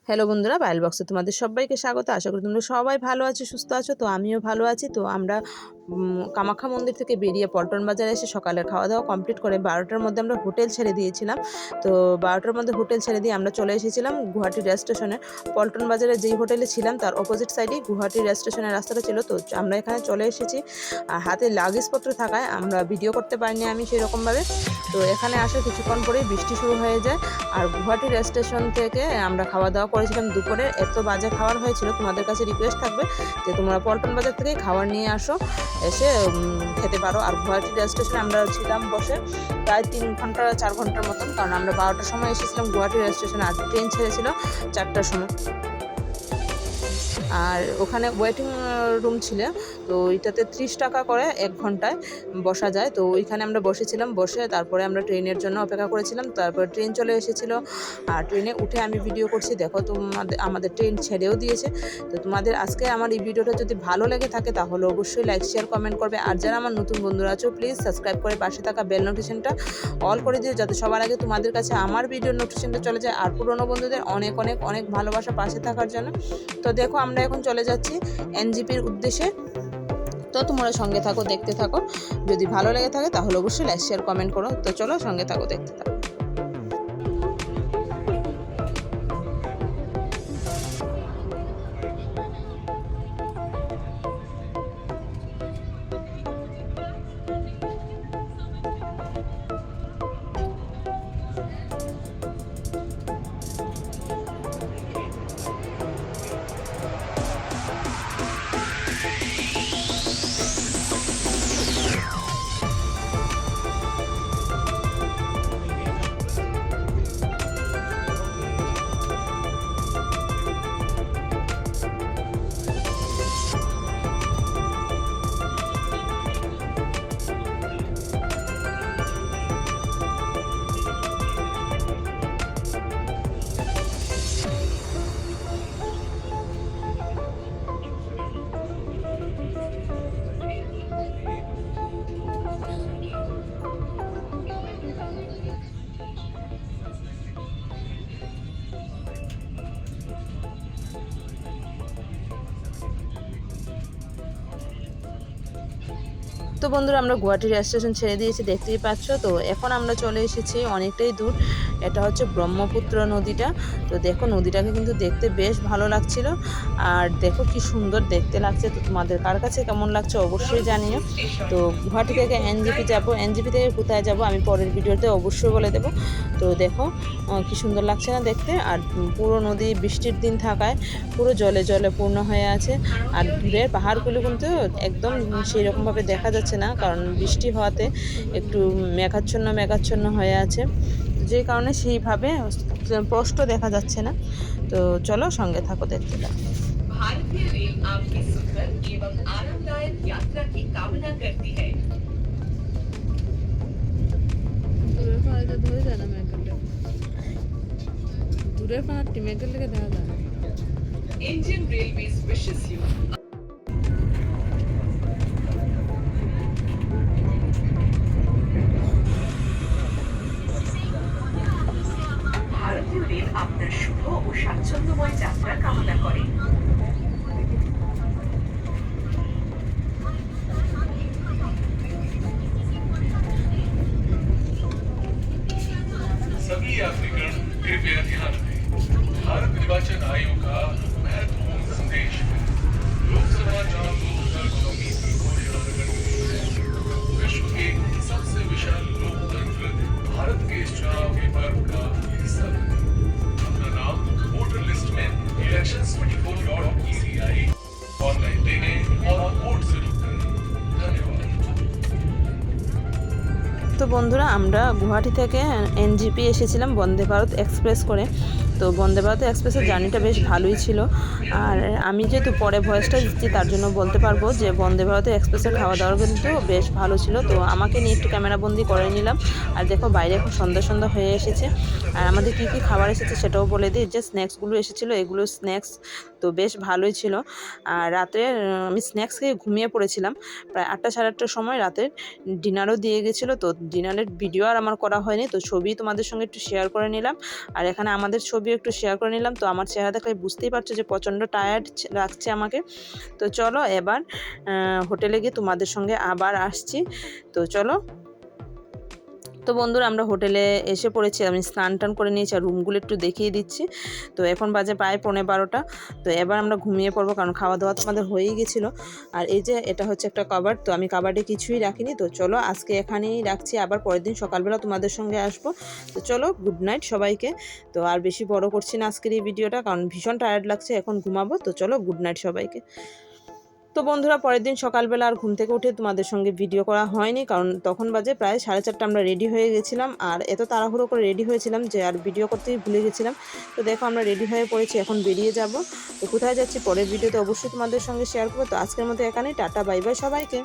Hello বন্ধুরা, পায়েল বক্সে তোমাদের সবাইকে স্বাগত। আশা করি তোমরা সবাই ভালো আছো, সুস্থ আছো। তো আমিও ভালো আছি। তো আমরা কামাখ্যা মন্দির থেকে বেরিয়ে পল্টন বাজারে এসে সকালের খাওয়া দাওয়া কমপ্লিট করে 12টার মধ্যে আমরা হোটেল ছেড়ে দিয়েছিলাম। তো 12টার মধ্যে হোটেল ছেড়ে দিয়ে আমরা চলে এসেছিলাম গুয়াহাটি রেল স্টেশনে। পল্টন বাজারে যেই হোটেলে ছিলাম তার অপোজিট সাইডেই গুয়াহাটি রেল স্টেশনের রাস্তাটা ছিল। তো আমরা এখানে চলে এসেছি। আর হাতে লাগেজপত্র থাকায় আমরা ভিডিও করতে পারিনি আমি সেরকমভাবে। তো এখানে আসার কিছুক্ষণ পরেই বৃষ্টি শুরু হয়ে যায়। আর গুয়াহাটি রেল স্টেশন থেকে আমরা খাওয়া দাওয়া করেছিলাম দুপুরে। এত বাজে খাবার হয়েছিল, তোমাদের কাছে রিকোয়েস্ট থাকবে যে তোমরা পল্টন বাজার থেকে খাবার নিয়ে আসো, এসে খেতে পারো। আর গুয়াহাটি রেল স্টেশনে আমরা ছিলাম বসে প্রায় 3 ঘন্টা 4 ঘন্টার মতন, কারণ আমরা 12টার সময় এসেছিলাম গুয়াহাটি রেল স্টেশনে। আর ট্রেন ছেড়েছিল 4টার সময়। আর ওখানে ওয়েটিং রুম ছিল, তো ওইটাতে 30 টাকা করে 1 ঘন্টায় বসা যায়। তো ওইখানে আমরা বসেছিলাম, বসে তারপরে আমরা ট্রেনের জন্য অপেক্ষা করেছিলাম। তারপর ট্রেন চলে এসেছিলো। আর ট্রেনে উঠে আমি ভিডিও করছি, দেখো আমাদের ট্রেন ছেড়েও দিয়েছে। তো তোমাদের আজকে আমার এই ভিডিওটা যদি ভালো লেগে থাকে তাহলে অবশ্যই লাইক শেয়ার কমেন্ট করবে। আর যারা আমার নতুন বন্ধুরা আছো প্লিজ সাবস্ক্রাইব করে পাশে থাকা বেল নোটিফিকেশনটা অল করে দিও, যাতে সবার আগে তোমাদের কাছে আমার ভিডিওর নোটিফিকেশনটা চলে যায়। আর পুরনো বন্ধুদের অনেক অনেক অনেক ভালোবাসা পাশে থাকার জন্য। তো দেখো আমরা এখন চলে যাচ্ছি এনজিপির উদ্দেশ্যে। তো তোমরা সঙ্গে থাকো, দেখতে থাকো। যদি ভালো লেগে থাকে তাহলে অবশ্যই লাইক শেয়ার কমেন্ট করো। তো চলো সঙ্গে থাকো, দেখতে থাকো। তো বন্ধুরা, আমরা গুয়াহাটি রেল স্টেশন ছেড়ে দিয়েছি, দেখতেই পাচ্ছ। তো এখন আমরা চলে এসেছি অনেকটাই দূর। এটা হচ্ছে ব্রহ্মপুত্র নদীটা। তো দেখো নদীটাকে কিন্তু দেখতে বেশ ভালো লাগছিল। আর দেখো কি সুন্দর দেখতে লাগছে। তো তোমাদের কার কাছে কেমন লাগছে অবশ্যই জানিও। তো গুয়াহাটি থেকে এনজিপি যাব, এনজিপি থেকে কোথায় যাব আমি পরের ভিডিওতে অবশ্যই বলে দেবো। তো দেখো কি সুন্দর লাগছে না দেখতে। আর পুরো নদী বৃষ্টির দিন থাকায় পুরো জলে জলে পূর্ণ হয়ে আছে। আর দূরের পাহাড়গুলো কিন্তু একদম সেই রকমভাবে দেখা যাচ্ছে না, কারণ বৃষ্টি হওয়াতে একটু মেঘাচ্ছন্ন মেঘাচ্ছন্ন হয়ে আছে, যে কারণে সেইভাবে স্পষ্ট দেখা যাচ্ছে না। তো চলো সঙ্গে থাকো, দেখতে থাকো। भारतीय रेल आपकी सुखद एवं आरामदायक यात्रा की कामना करती है। দূরের পাহাড়টা ধরে যায় না মেঘের, দূরের পাহাড়টি মেঘের লেগে দেখা যায়। Indian Railways wishes you ভারতীয় রেল আপনার শুভ ও স্বাচ্ছন্দ্যময় যাত্রা কামনা করে। सभी यात्रीगण कृपया ध्यान दें। भारत निर्वाचन आयोग का महत्वपूर्ण संदेश है। लोकसभा चुनाव 2024 की घोषणा करते हुए विश्व के सबसे विशाल लोकतंत्र भारत के इस चुनावी पर्व का हिस्सा बने। अपना नाम वोटर लिस्ट में elections24.pci ऑनलाइन देने और वोट जरूर करें। धन्यवाद। তো বন্ধুরা, আমরা গুয়াহাটি থেকে এনজিপি এসেছিলাম বন্দে ভারত এক্সপ্রেস করে। তো বন্দে ভারত এক্সপ্রেসের জার্নিটা বেশ ভালোই ছিল। আর আমি যেহেতু পরে ভয়েসটা দিচ্ছি তার জন্য বলতে পারবো যে বন্দে ভারত এক্সপ্রেসের খাওয়া দাওয়া কিন্তু বেশ ভালো ছিল। তো আমাকে নিয়ে একটু ক্যামেরাবন্দি করে নিলাম। আর দেখো বাইরে এখন সন্ধ্যা সন্ধ্যা হয়ে এসেছে। আর আমাদের কী কী খাবার এসেছে সেটাও বলে দিই। যে স্ন্যাক্সগুলো এসেছিলো এগুলো স্ন্যাক্স তো বেশ ভালোই ছিল। আর রাতে আমি স্ন্যাক্স খেয়ে ঘুমিয়ে পড়েছিলাম। প্রায় 8টা সাড়ে 8টার সময় রাতের ডিনারও দিয়ে গেছিলো। তো ডিনারের ভিডিও আর আমার করা হয়নি, তো ছবি তোমাদের সঙ্গে একটু শেয়ার করে নিলাম। আর এখানে আমাদের ছবি রিভিউ একটু শেয়ার করে নিলাম। তো আমার চেহারা দেখলে বুঝতেই পারছো যে প্রচণ্ড টায়ার্ড রাখছে আমাকে। তো চলো এবার হোটেলে গিয়ে তোমাদের সঙ্গে আবার আসছি। তো চলো। তো বন্ধুরা আমরা হোটেলে এসে পড়েছি, আমি স্নান টান করে নিয়েছি আর রুমগুলো একটু দেখিয়ে দিচ্ছি। তো এখন বাজে প্রায় 11:15। তো এবার আমরা ঘুমিয়ে পড়বো, কারণ খাওয়া দাওয়া তো আমাদের হয়েই গেছিলো। আর এই যে এটা হচ্ছে একটা কাবার্ড, তো আমি কাবার্ডে কিছুই রাখিনি। তো চলো আজকে এখানেই রাখছি, আবার পরের দিন সকালবেলা তোমাদের সঙ্গে আসবো। তো চলো, গুড নাইট সবাইকে। তো আর বেশি বড় করছি না আজকের এই ভিডিওটা, কারণ ভীষণ টায়ার্ড লাগছে, এখন ঘুমাবো। তো চলো, গুড নাইট সবাইকে। তো বন্ধুরা পরের দিন সকালবেলা আর ঘুম থেকে উঠে তোমাদের সঙ্গে ভিডিও করা হয়নি, কারণ তখন বাজে প্রায় 4:30 আমরা রেডি হয়ে গেছিলাম। আর এত তাড়াহুড়ো করে রেডি হয়েছিলাম যে আর ভিডিও করতেই ভুলে গেছিলাম। তো দেখো আমরা রেডি হয়ে পড়েছি, এখন বেরিয়ে যাব। তো কোথায় যাচ্ছি পরের ভিডিওতে অবশ্যই তোমাদের সঙ্গে শেয়ার করবো। তো আজকের মতো এখানেই, টাটা বাই বাই সবাইকে।